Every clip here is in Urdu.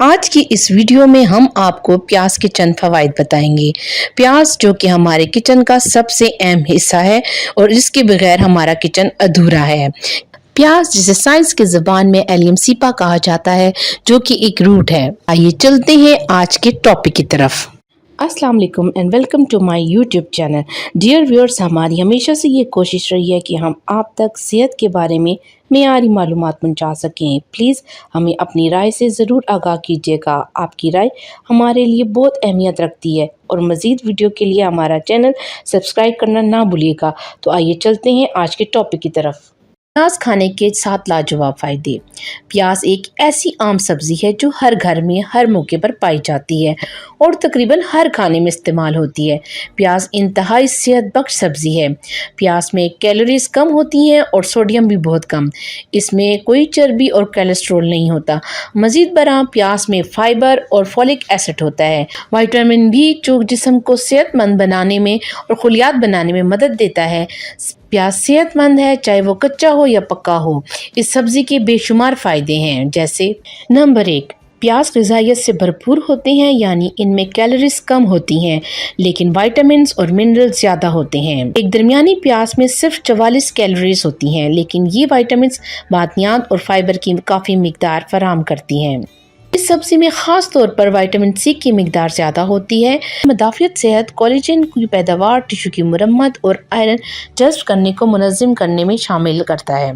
آج کی اس ویڈیو میں ہم آپ کو پیاز کے چند فوائد بتائیں گے۔ پیاز جو کہ ہمارے کچن کا سب سے اہم حصہ ہے اور اس کے بغیر ہمارا کچن ادھورا ہے۔ پیاز جسے سائنس کی زبان میں ایلیم سیپا کہا جاتا ہے، جو کہ ایک روٹ ہے۔ آئیے چلتے ہیں آج کے ٹاپک کی طرف۔ السلام علیکم and welcome to my YouTube channel. Dear viewers, ہماری ہمیشہ سے یہ کوشش رہی ہے کہ ہم آپ تک صحت کے بارے میں معیاری معلومات پہنچا سکیں۔ پلیز ہمیں اپنی رائے سے ضرور آگاہ کیجیے گا۔ آپ کی رائے ہمارے لیے بہت اہمیت رکھتی ہے اور مزید ویڈیو کے لیے ہمارا چینل سبسکرائب کرنا نہ بھولیے گا۔ تو آئیے چلتے ہیں آج کے ٹاپک کی طرف۔ پیاز کھانے کے 7 لاجواب فائدے۔ پیاز ایک ایسی عام سبزی ہے جو ہر گھر میں ہر موقع پر پائی جاتی ہے اور تقریباً ہر کھانے میں استعمال ہوتی ہے۔ پیاز انتہائی صحت بخش سبزی ہے۔ پیاز میں کیلوریز کم ہوتی ہیں اور سوڈیم بھی بہت کم۔ اس میں کوئی چربی اور کولیسٹرول نہیں ہوتا۔ مزید برآں پیاز میں فائبر اور فولک ایسڈ ہوتا ہے۔ وٹامن بی جو جسم کو صحت مند بنانے میں اور خلیات بنانے میں مدد دیتا ہے۔ پیاز صحت مند ہے چاہے وہ کچا ہو یا پکا ہو۔ اس سبزی کے بے شمار فائدے ہیں، جیسے نمبر 1، پیاز غذائیت سے بھرپور ہوتے ہیں، یعنی ان میں کیلوریز کم ہوتی ہیں لیکن وائٹامنز اور منرلز زیادہ ہوتے ہیں۔ ایک درمیانی پیاز میں صرف 44 کیلوریز ہوتی ہیں، لیکن یہ وائٹامنز، معدنیات اور فائبر کی کافی مقدار فراہم کرتی ہیں۔ اس سبزی میں خاص طور پر وٹامن سی کی مقدار زیادہ ہوتی ہے۔ مدافعت صحت، کولیجن کی پیداوار، ٹشو کی مرمت اور آئرن جذب کرنے کو منظم کرنے میں شامل کرتا ہے۔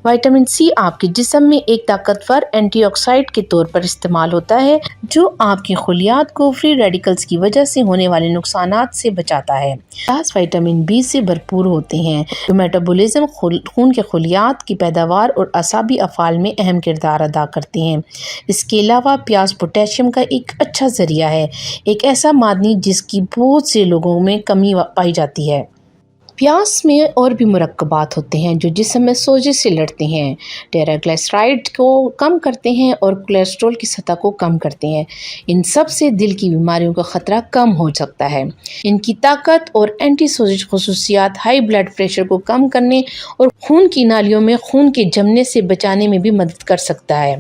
وٹامن سی آپ کے جسم میں ایک طاقتور اینٹی آکسیڈنٹ کے طور پر استعمال ہوتا ہے جو آپ کے خلیات کو فری ریڈیکلز کی وجہ سے ہونے والے نقصانات سے بچاتا ہے۔ پیاز وٹامن بی سے بھرپور ہوتے ہیں جو میٹابولزم، خون کے خلیات کی پیداوار اور اعصابی افعال میں اہم کردار ادا کرتے ہیں۔ اس کے علاوہ پیاز پوٹاشیم کا ایک اچھا ذریعہ ہے، ایک ایسا معدنی جس کی بہت سے لوگوں میں کمی پائی جاتی ہے۔ پیاز میں اور بھی مرکبات ہوتے ہیں جو جسم میں سوزش سے لڑتے ہیں، ٹرائیگلیسرائڈ کو کم کرتے ہیں اور کولیسٹرول کی سطح کو کم کرتے ہیں۔ ان سب سے دل کی بیماریوں کا خطرہ کم ہو سکتا ہے۔ ان کی طاقت اور اینٹی سوزش خصوصیات ہائی بلڈ پریشر کو کم کرنے اور خون کی نالیوں میں خون کے جمنے سے بچانے میں بھی مدد کر سکتا ہے۔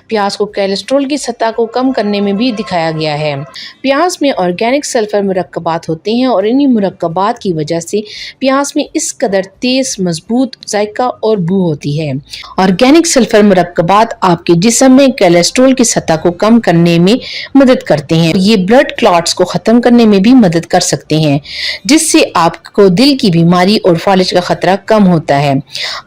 پیاز کو کولیسٹرول کی سطح کو کم کرنے میں بھی دکھایا گیا ہے۔ پیاز میں آرگینک سلفر مرکبات ہوتے ہیں اور انہی مرکبات کی وجہ سے پیاز میں اس قدر تیز، مضبوط ذائقہ اور بو ہوتی ہے۔ آرگینک سلفر مرکبات آپ کے جسم میں کولیسٹرول کی سطح کو کم کرنے میں مدد کرتے ہیں۔ یہ بلڈ کلاٹس کو ختم کرنے میں بھی مدد کر سکتے ہیں، جس سے آپ کو دل کی بیماری اور فالج کا خطرہ کم ہوتا ہے۔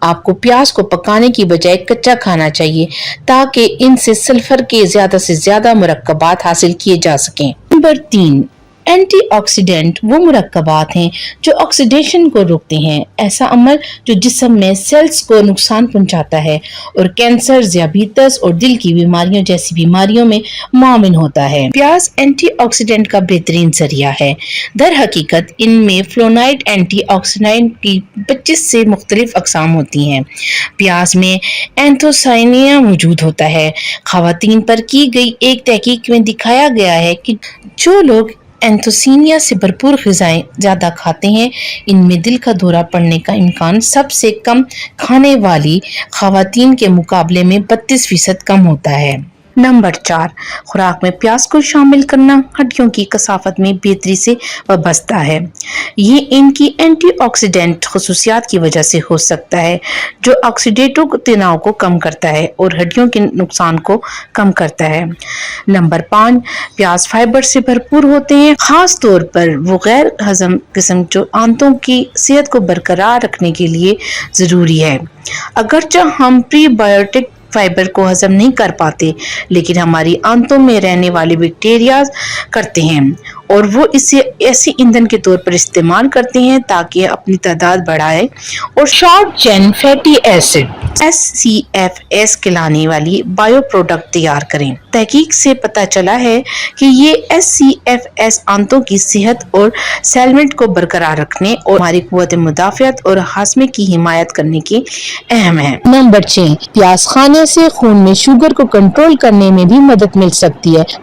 آپ کو پیاز کو پکانے کی بجائے کچا کھانا چاہیے تاکہ ان سے سلفر کے زیادہ سے زیادہ مرکبات حاصل کیے جا سکیں۔ نمبر 3، اینٹی آکسیڈنٹ وہ مرکبات ہیں جو آکسیڈیشن کو روکتے ہیں، ایسا عمل جو جسم میں سیلز کو نقصان پہنچاتا ہے اور کینسر، ذیابیطس اور دل کی بیماریوں جیسی بیماریوں میں معاون ہوتا ہے۔ پیاز اینٹی آکسیڈنٹ کا بہترین ذریعہ ہے۔ در حقیقت ان میں فلونائڈ اینٹی آکسیڈنٹ کی 25 سے مختلف اقسام ہوتی ہیں۔ پیاز میں اینتھوسائنین موجود ہوتا ہے۔ خواتین پر کی گئی ایک تحقیق میں دکھایا گیا ہے کہ جو لوگ اینتھوسائنین سے بھرپور غذائیں زیادہ کھاتے ہیں، ان میں دل کا دورہ پڑنے کا امکان سب سے کم کھانے والی خواتین کے مقابلے میں 32% کم ہوتا ہے۔ نمبر 4، خوراک میں پیاز کو شامل کرنا ہڈیوں کی کثافت میں بہتری سے وابستہ ہے۔ یہ ان کی اینٹی آکسیڈنٹ خصوصیات کی وجہ سے ہو سکتا ہے جو آکسیڈیٹو تناؤ کو کم کرتا ہے اور ہڈیوں کے نقصان کو کم کرتا ہے۔ نمبر 5، پیاز فائبر سے بھرپور ہوتے ہیں، خاص طور پر وہ غیر ہضم قسم جو آنتوں کی صحت کو برقرار رکھنے کے لیے ضروری ہے۔ اگرچہ ہم پری بائیوٹک فائبر کو ہضم نہیں کر پاتے، لیکن ہماری آنتوں میں رہنے والے بیکٹیریا کرتے ہیں اور وہ اسے ایسے ایندھن کے طور پر استعمال کرتے ہیں تاکہ اپنی تعداد بڑھائے اور شارٹ چین فیٹی ایسڈ SCFS کہلانے والی بائیو پروڈکٹ تیار کریں۔ تحقیق سے پتہ چلا ہے کہ یہ SCFS آنتوں کی صحت اور سیلمنٹ کو برقرار رکھنے اور ہماری قوت مدافعت اور ہاضمے کی حمایت کرنے کے اہم ہے۔ نمبر 6، پیاز کھانے سے خون میں شوگر کو کنٹرول کرنے میں بھی مدد مل سکتی ہے،